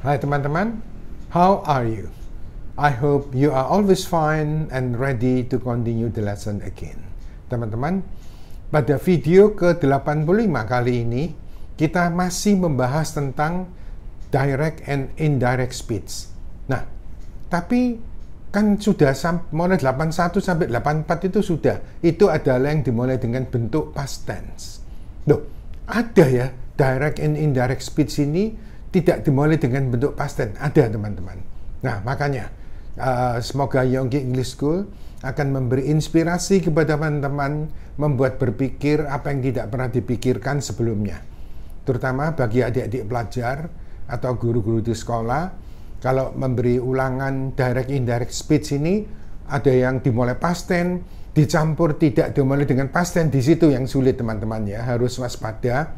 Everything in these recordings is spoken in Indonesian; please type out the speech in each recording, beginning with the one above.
Hai teman-teman, how are you? I hope you are always fine and ready to continue the lesson again. Teman-teman, pada video ke-85 kali ini, kita masih membahas tentang direct and indirect speech. Nah, tapi kan sudah mulai 81 sampai 84 itu sudah. Itu adalah yang dimulai dengan bentuk past tense. Loh, ada ya direct and indirect speech ini tidak dimulai dengan bentuk past tense. Ada teman-teman. Nah, makanya semoga Yonggi English School akan memberi inspirasi kepada teman-teman membuat berpikir apa yang tidak pernah dipikirkan sebelumnya. Terutama bagi adik-adik pelajar atau guru-guru di sekolah, kalau memberi ulangan direct indirect speech ini ada yang dimulai past tense, dicampur tidak dimulai dengan past tense, di situ yang sulit teman-teman ya, harus waspada.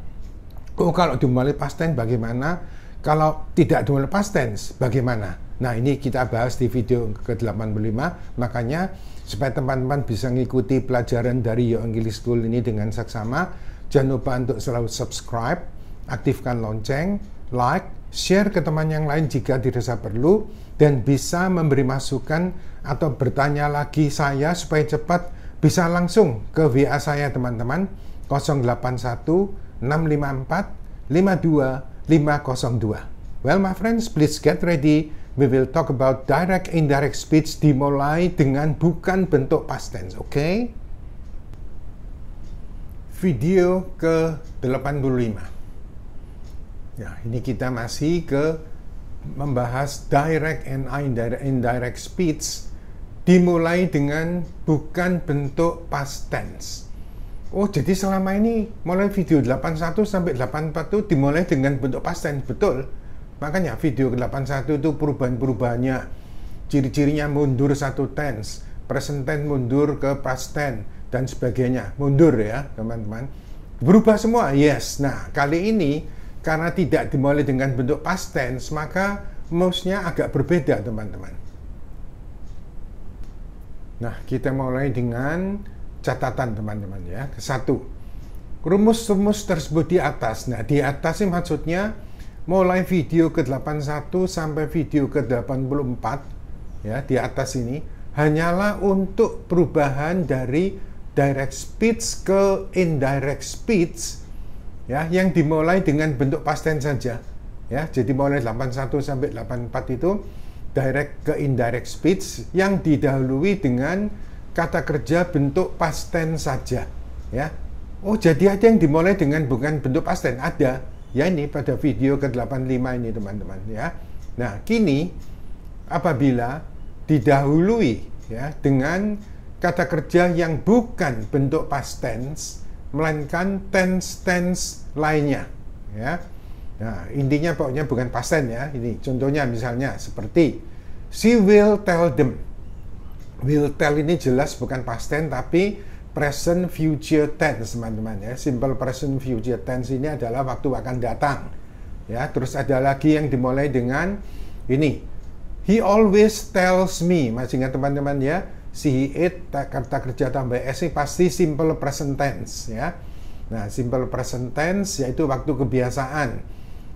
Oh, kalau dimulai past tense bagaimana? Kalau tidak dimulai past tense bagaimana? Nah, ini kita bahas di video ke-85, makanya supaya teman-teman bisa mengikuti pelajaran dari Yo English School ini dengan seksama, jangan lupa untuk selalu subscribe, aktifkan lonceng, like, share ke teman yang lain jika dirasa perlu, dan bisa memberi masukan atau bertanya lagi saya supaya cepat bisa langsung ke WA saya teman-teman 081 654 52 502. Well my friends, please get ready. We will talk about direct indirect speech dimulai dengan bukan bentuk past tense, oke? Video ke-85. Ya, ini kita masih membahas direct and indirect speech dimulai dengan bukan bentuk past tense. Oh, jadi selama ini mulai video 81 sampai 84 itu dimulai dengan bentuk past tense, betul? Makanya video ke-81 itu perubahan-perubahannya, ciri-cirinya mundur satu tense, present tense mundur ke past tense, dan sebagainya. Mundur ya, teman-teman. Berubah semua, yes. Nah, kali ini karena tidak dimulai dengan bentuk past tense, maka mouse-nya agak berbeda, teman-teman. Nah, kita mulai dengan catatan teman-teman ya. Satu, rumus-rumus tersebut di atas. Nah, di atas ini maksudnya mulai video ke-81 sampai video ke-84 ya, di atas ini hanyalah untuk perubahan dari direct speech ke indirect speech ya, yang dimulai dengan bentuk past tense saja ya. Jadi mulai 81 sampai 84 itu direct ke indirect speech yang didahului dengan kata kerja bentuk past tense saja ya. Oh, jadi ada yang dimulai dengan bukan bentuk past tense, ada ya, ini pada video ke-85 ini teman-teman ya. Nah, kini apabila didahului ya dengan kata kerja yang bukan bentuk past tense melainkan tense lainnya ya. Nah, intinya pokoknya bukan past tense ya. Ini contohnya misalnya seperti she will tell them. Will tell ini jelas bukan past tense tapi present future tense teman-teman ya. Simple present future tense ini adalah waktu akan datang ya. Terus ada lagi yang dimulai dengan ini, he always tells me. Masih ingat teman-teman ya, he, it, kata kerja tambah s ini pasti simple present tense ya. Nah, simple present tense yaitu waktu kebiasaan.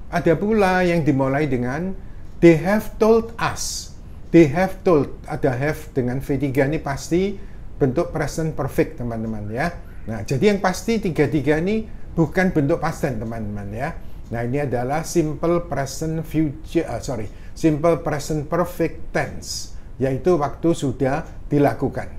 Ada pula yang dimulai dengan they have told us. They have told, ada have dengan V3 ini pasti bentuk present perfect teman-teman ya. Nah, jadi yang pasti tiga-tiga ini bukan bentuk past tense teman-teman ya. Nah, ini adalah simple present simple present perfect tense, yaitu waktu sudah dilakukan.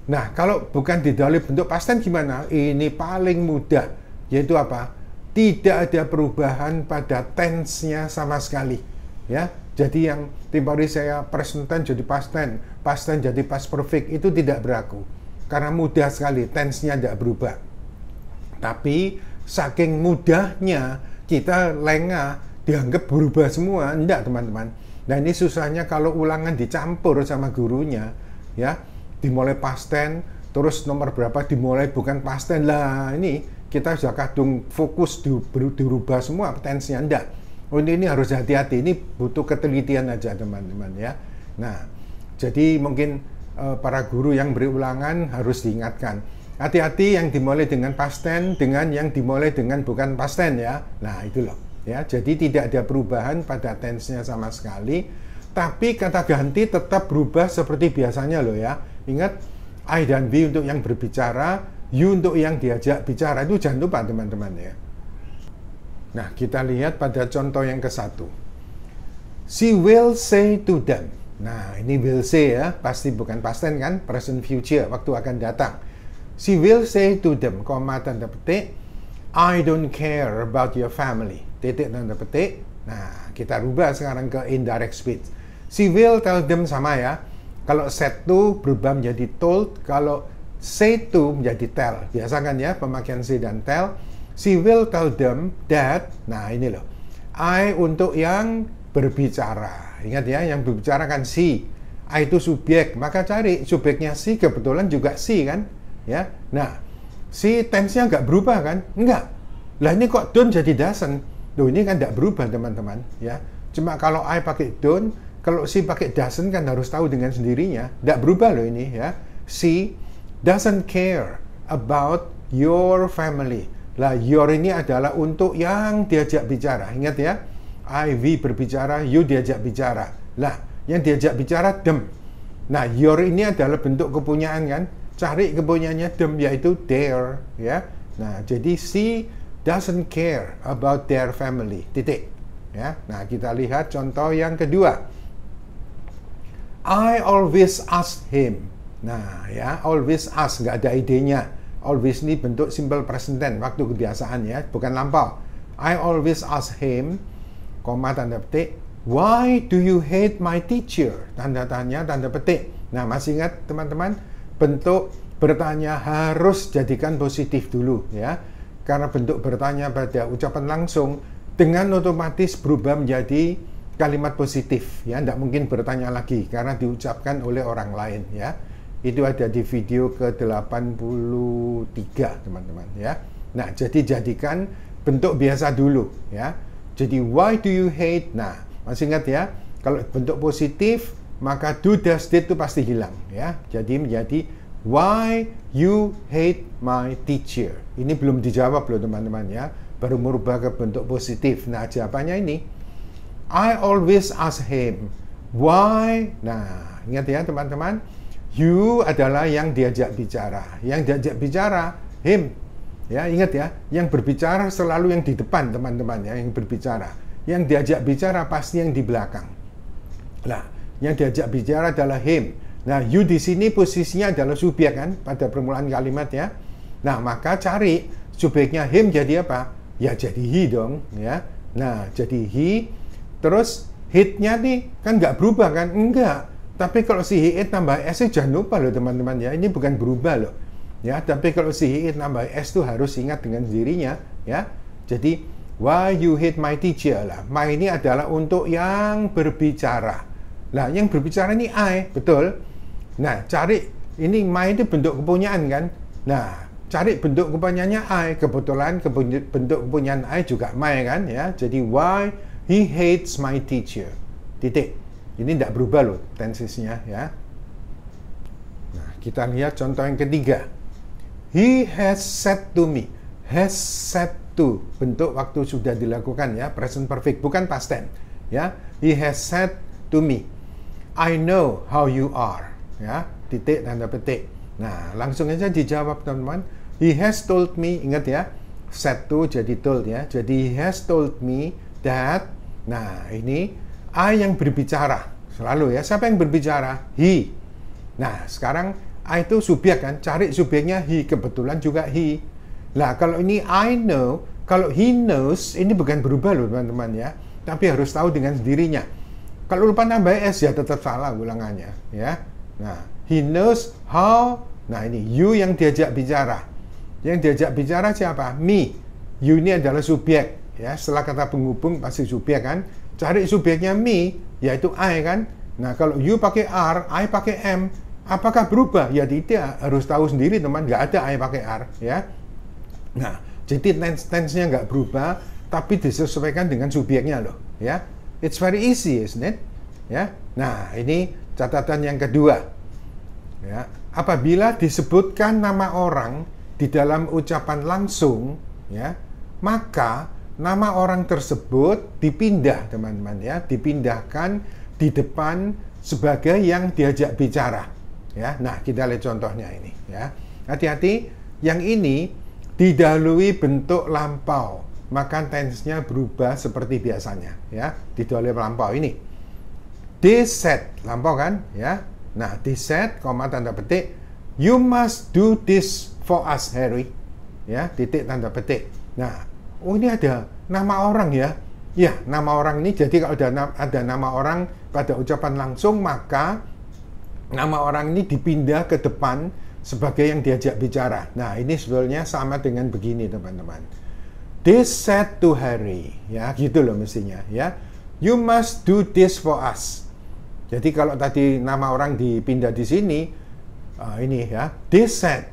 Nah, kalau bukan didahului bentuk past tense gimana? Ini paling mudah, yaitu apa? Tidak ada perubahan pada tense-nya sama sekali ya. Jadi yang tempo hari saya present tense jadi past tense jadi past perfect itu tidak berlaku. Karena mudah sekali, tense-nya tidak berubah. Tapi saking mudahnya kita lengah dianggap berubah semua. Enggak teman-teman. Nah, ini susahnya kalau ulangan dicampur sama gurunya ya. Dimulai past tense, terus nomor berapa dimulai bukan past tense. Lah, ini kita sudah kadung fokus dirubah semua tense-nya, enggak. Oh, ini harus hati-hati, ini butuh ketelitian aja teman-teman ya. Nah, jadi mungkin para guru yang beri ulangan harus diingatkan. Hati-hati yang dimulai dengan past tense dengan yang dimulai dengan bukan past tense ya. Nah, itu loh. ya. Jadi tidak ada perubahan pada tense-nya sama sekali, tapi kata ganti tetap berubah seperti biasanya loh ya. Ingat, I dan we untuk yang berbicara, you untuk yang diajak bicara, itu jangan lupa teman-teman ya. Nah, kita lihat pada contoh yang ke-1. She will say to them. Nah, ini will say ya, pasti bukan past tense kan, present future, waktu akan datang. She will say to them, koma tanda petik, I don't care about your family, titik tanda petik. Nah, kita rubah sekarang ke indirect speech. She will tell them sama ya. Kalau said to berubah menjadi told, kalau say to menjadi tell. Biasa kan ya, pemakaian say dan tell. She will tell them that, nah ini loh, I untuk yang berbicara. Ingat ya, yang berbicara kan she. I itu subjek, maka cari subjeknya she, kebetulan juga she kan. Ya, nah, she tense-nya nggak berubah kan? Enggak. Lah ini kok don't jadi doesn't? Loh ini kan nggak berubah teman-teman. Ya, cuma kalau I pakai don't, kalau she pakai doesn't kan harus tahu dengan sendirinya. Nggak berubah loh ini ya. She doesn't care about your family. Lah your ini adalah untuk yang diajak bicara. Ingat ya. I, we berbicara, you diajak bicara. Lah, yang diajak bicara them. Nah, your ini adalah bentuk kepunyaan kan? Cari kepunyaannya them, yaitu their, ya. Nah, jadi she doesn't care about their family. Titik. Ya. Nah, kita lihat contoh yang kedua. I always ask him. Nah, ya, always ask, nggak ada idenya. Always ini bentuk simple present tense, waktu kebiasaan ya, bukan lampau. I always ask him, koma tanda petik, why do you hate my teacher? Tanda tanya, tanda petik. Nah, masih ingat teman-teman, bentuk bertanya harus jadikan positif dulu ya. Karena bentuk bertanya pada ucapan langsung dengan otomatis berubah menjadi kalimat positif ya. Tidak mungkin bertanya lagi karena diucapkan oleh orang lain ya. Itu ada di video ke-83 teman-teman ya. Nah, jadi jadikan bentuk biasa dulu ya. Jadi why do you hate? Nah, masih ingat ya, kalau bentuk positif maka do, does, did itu pasti hilang ya. Jadi menjadi why you hate my teacher. Ini belum dijawab loh teman-teman ya. Baru merubah ke bentuk positif. Nah, jawabannya ini I always ask him why. Nah, ingat ya teman-teman, you adalah yang diajak bicara. Yang diajak bicara him. Ya, ingat ya, yang berbicara selalu yang di depan teman-teman ya, yang berbicara. Yang diajak bicara pasti yang di belakang. Nah, yang diajak bicara adalah him. Nah, you di sini posisinya adalah subjek kan pada permulaan kalimat ya. Nah, maka cari subjeknya him jadi apa? Ya jadi he dong ya. Nah, jadi he. Terus hate-nya nih kan nggak berubah kan? Enggak. Tapi kalau si he tambah s jangan lupa loh teman-teman ya, ini bukan berubah loh. Ya, tapi kalau si he tambah s itu harus ingat dengan dirinya ya. Jadi why you hate my teacher lah. My ini adalah untuk yang berbicara. Nah, yang berbicara ini I, betul. Nah, cari ini my itu bentuk kepunyaan kan. Nah, cari bentuk kepunyaannya I. Kebetulan bentuk kepunyaan I juga my kan ya. Jadi why he hates my teacher. Titik. Ini tidak berubah loh tensesnya ya. Nah, kita lihat contoh yang ketiga. He has said to me. Has said to, bentuk waktu sudah dilakukan ya, present perfect, bukan past tense ya. He has said to me, I know how you are ya, titik tanda petik. Nah, langsung aja dijawab teman-teman. He has told me, ingat ya, said to jadi told ya. Jadi he has told me that. Nah, ini I yang berbicara selalu ya. Siapa yang berbicara? He. Nah, sekarang I itu subjek kan, cari subjeknya he, kebetulan juga he. Nah, kalau ini I know, kalau he knows, ini bukan berubah loh teman-teman ya, tapi harus tahu dengan sendirinya. Kalau lupa nambah s ya tetap salah ulangannya ya. Nah, he knows how. Nah, ini you yang diajak bicara. Yang diajak bicara siapa? Me. You ini adalah subjek ya, setelah kata penghubung pasti subjek kan. Cari subjeknya me, yaitu I kan. Nah, kalau you pakai R, I pakai M, apakah berubah? Ya tidak, harus tahu sendiri teman, nggak ada I pakai R ya. Nah, jadi tense-nya nggak berubah, tapi disesuaikan dengan subjeknya loh ya. It's very easy, isn't it? Ya. Nah, ini catatan yang kedua. Ya, apabila disebutkan nama orang di dalam ucapan langsung ya, maka nama orang tersebut dipindah, teman-teman ya, dipindahkan di depan sebagai yang diajak bicara. Ya, nah kita lihat contohnya ini ya. Hati-hati, yang ini didahului bentuk lampau, maka tense-nya berubah seperti biasanya ya. Didahului lampau ini. They said, lampau kan ya. Nah, they said, koma tanda petik, you must do this for us, Harry. Ya, titik tanda petik. Nah, oh ini ada nama orang ya. Ya, nama orang ini, jadi kalau ada nama orang pada ucapan langsung, maka nama orang ini dipindah ke depan sebagai yang diajak bicara. Nah, ini sebetulnya sama dengan begini, teman-teman. They said to Harry, ya, gitu loh mestinya, ya. You must do this for us. Jadi kalau tadi nama orang dipindah di sini, ini ya, they said,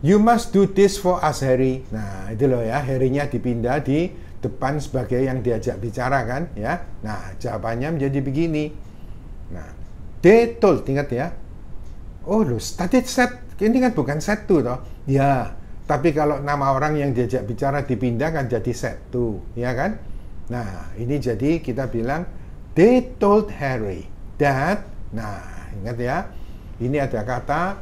you must do this for us, Harry. Nah, itu loh ya, Harry-nya dipindah di depan sebagai yang diajak bicara kan, ya. Nah, jawabannya menjadi begini. Nah, they told, ingat ya. Oh, loh, tadi said, ini kan bukan said to toh. Ya, tapi kalau nama orang yang diajak bicara dipindah kan jadi said to, ya kan? Nah, ini jadi kita bilang they told Harry that, nah ingat ya, ini ada kata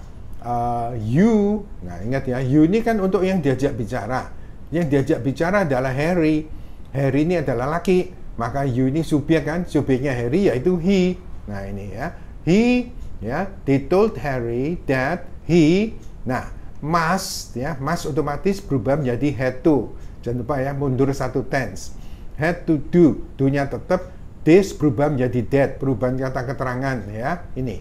you. Nah ingat ya, you ini kan untuk yang diajak bicara. Yang diajak bicara adalah Harry. Harry ini adalah laki, maka you ini subjek kan, subjeknya Harry yaitu he. Nah ini ya, he ya, they told Harry that he, nah must ya, must otomatis berubah menjadi had to. Jangan lupa ya, mundur satu tense. Had to do, do-nya tetap, this berubah menjadi that, perubahan kata keterangan ya. Ini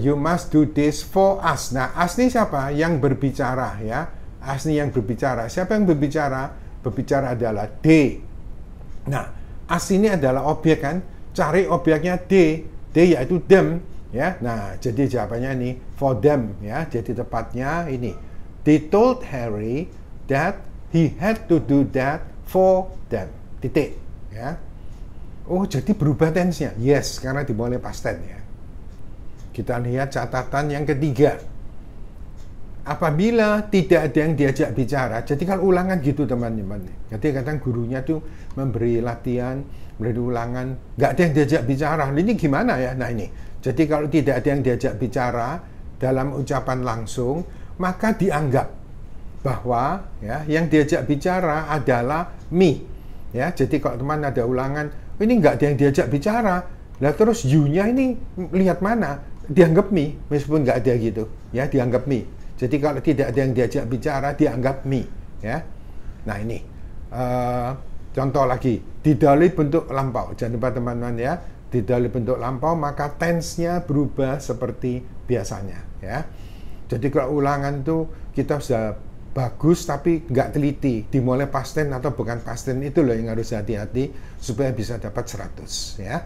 you must do this for us. Nah, us ini siapa? Yang berbicara ya. Us ini yang berbicara. Siapa yang berbicara? Berbicara adalah they. Nah, us ini adalah objek kan. Cari objeknya they. They yaitu them ya. Nah, jadi jawabannya ini for them ya. Jadi tepatnya ini. They told Harry that he had to do that for them. Titik ya. Oh, jadi berubah tense-nya? Yes, karena dimulai past tense ya. Kita lihat catatan yang ketiga. Apabila tidak ada yang diajak bicara, jadi kalau ulangan gitu teman-teman. Jadi kadang gurunya tuh memberi latihan, memberi ulangan, nggak ada yang diajak bicara. Ini gimana ya? Nah ini, jadi kalau tidak ada yang diajak bicara dalam ucapan langsung, maka dianggap bahwa ya yang diajak bicara adalah me. Ya, jadi kalau teman ada ulangan, ini nggak ada yang diajak bicara, lah terus you-nya ini lihat mana? Dianggap me, meskipun nggak ada gitu, ya dianggap me. Jadi kalau tidak ada yang diajak bicara, dianggap me, ya. Nah ini contoh lagi, didahului bentuk lampau. Jangan lupa teman-teman ya, didahului bentuk lampau, maka tense-nya berubah seperti biasanya, ya. Jadi kalau ulangan tuh kita sudah bagus tapi nggak teliti, dimulai past tense atau bukan past tense, itu loh yang harus hati-hati supaya bisa dapat 100 ya.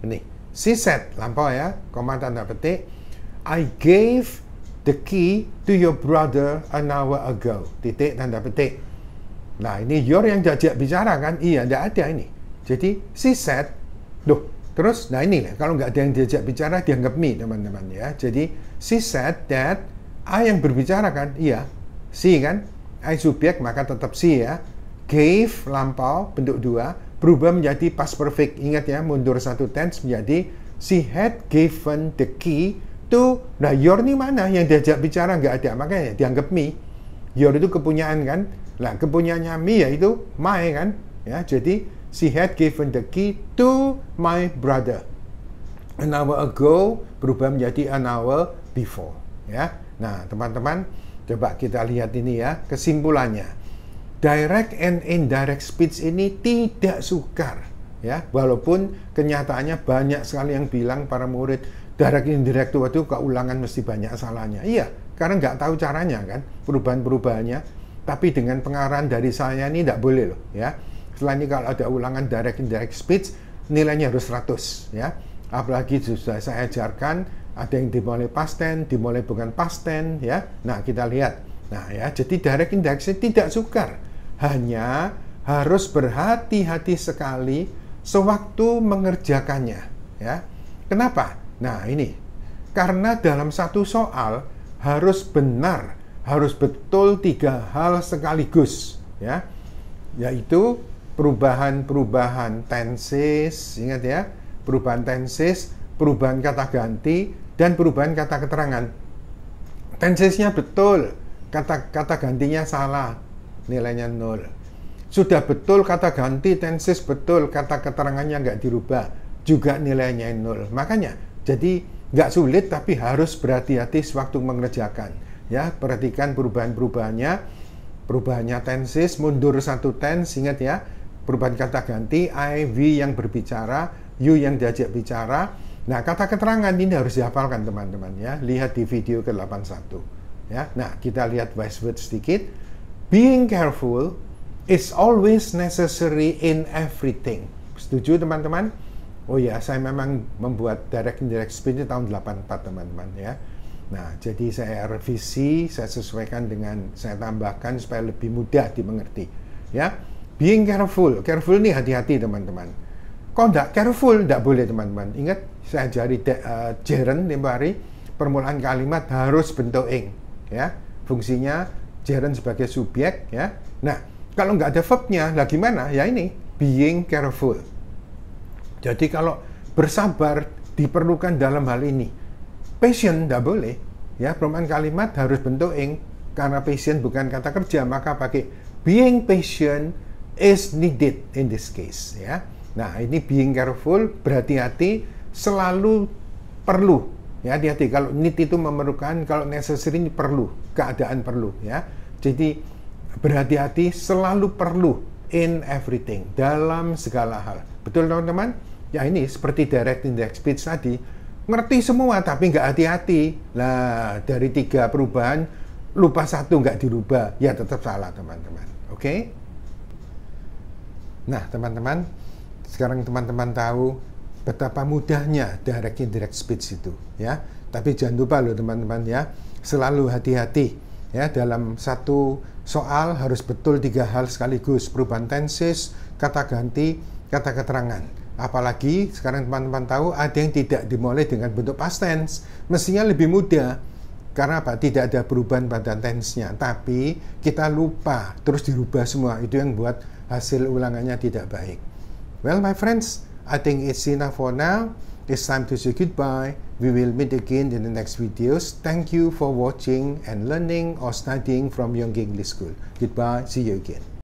Ini she said, lampau ya, koma tanda petik, I gave the key to your brother an hour ago, titik tanda petik. Nah ini your yang diajak bicara kan, iya nggak ada ini. Jadi she said, duh terus, nah ini kalau nggak ada yang diajak bicara dianggap me teman-teman ya. Jadi she said that, I yang berbicara kan, iya she kan, I subjek maka tetap she ya. Gave lampau bentuk 2 berubah menjadi past perfect. Ingat ya, mundur satu tense menjadi she had given the key to. Nah your ini mana? Yang diajak bicara nggak ada, makanya dianggap me. Your itu kepunyaan kan. Nah kepunyaannya me yaitu my kan ya. Jadi she had given the key to my brother an hour ago berubah menjadi an hour before ya. Nah teman-teman, coba kita lihat ini ya, kesimpulannya. Direct and indirect speech ini tidak sukar ya, walaupun kenyataannya banyak sekali yang bilang para murid direct indirect itu keulangan mesti banyak salahnya. Iya, karena nggak tahu caranya kan, perubahan-perubahannya. Tapi dengan pengarahan dari saya ini tidak boleh loh ya. Setelah ini kalau ada ulangan direct indirect speech, nilainya harus 100 ya. Apalagi sudah saya ajarkan ada yang dimulai past tense, dimulai bukan past tense ya. Nah kita lihat. Nah ya, jadi direct indirect speech tidak sukar, hanya harus berhati-hati sekali sewaktu mengerjakannya ya. Kenapa? Nah ini, karena dalam satu soal harus benar, harus betul 3 hal sekaligus ya. yaitu perubahan-perubahan tenses, ingat ya, perubahan tenses, perubahan kata ganti, dan perubahan kata keterangan. Tensesnya betul, kata gantinya salah, nilainya 0. Sudah betul kata ganti, tenses betul, kata keterangannya nggak dirubah, juga nilainya 0. Makanya, jadi nggak sulit tapi harus berhati-hati sewaktu mengerjakan. Ya, perhatikan perubahannya tenses, mundur satu tense, ingat ya, perubahan kata ganti, I, we yang berbicara, you yang diajak bicara. Nah, kata keterangan ini harus dihafalkan teman-teman ya. Lihat di video ke-81 ya. Nah, kita lihat voice word sedikit. Being careful is always necessary in everything. Setuju teman-teman? Oh ya, saya memang membuat direct indirect speech di tahun 84 teman-teman ya. Nah, jadi saya revisi, saya sesuaikan dengan, saya tambahkan supaya lebih mudah dimengerti ya. Being careful, careful ini hati-hati teman-teman. Kalau tidak careful, tidak boleh teman-teman. Ingat, saya ajari gerund tempoh hari, permulaan kalimat harus bentuk ing ya. Fungsinya gerund sebagai subjek ya. Nah, kalau nggak ada verbnya, lah gimana? Ya ini, being careful. Jadi kalau bersabar diperlukan dalam hal ini. Patient tidak boleh ya, permulaan kalimat harus bentuk ing, karena patient bukan kata kerja, maka pakai being patient is needed in this case ya. Nah, ini being careful, berhati-hati, selalu perlu ya, hati-hati. Kalau need itu memerlukan, kalau necessary ini perlu, keadaan perlu ya. Jadi berhati-hati, selalu perlu in everything, dalam segala hal. Betul teman-teman? Ya ini seperti direct indirect speech tadi, ngerti semua tapi nggak hati-hati. Nah, dari 3 perubahan lupa 1 nggak dirubah, ya tetap salah teman-teman. Oke? Nah teman-teman, sekarang teman-teman tahu betapa mudahnya direct indirect speech itu ya. Tapi jangan lupa loh teman-teman ya, selalu hati-hati ya, dalam satu soal harus betul 3 hal sekaligus, perubahan tenses, kata ganti, kata keterangan. Apalagi sekarang teman-teman tahu ada yang tidak dimulai dengan bentuk past tense, mestinya lebih mudah. Karena apa? Tidak ada perubahan pada tense-nya, tapi kita lupa terus dirubah semua, itu yang buat hasil ulangannya tidak baik. Well my friends, I think it's enough for now. It's time to say goodbye. We will meet again in the next videos. Thank you for watching and learning or studying from Yonggi English School. Goodbye, see you again.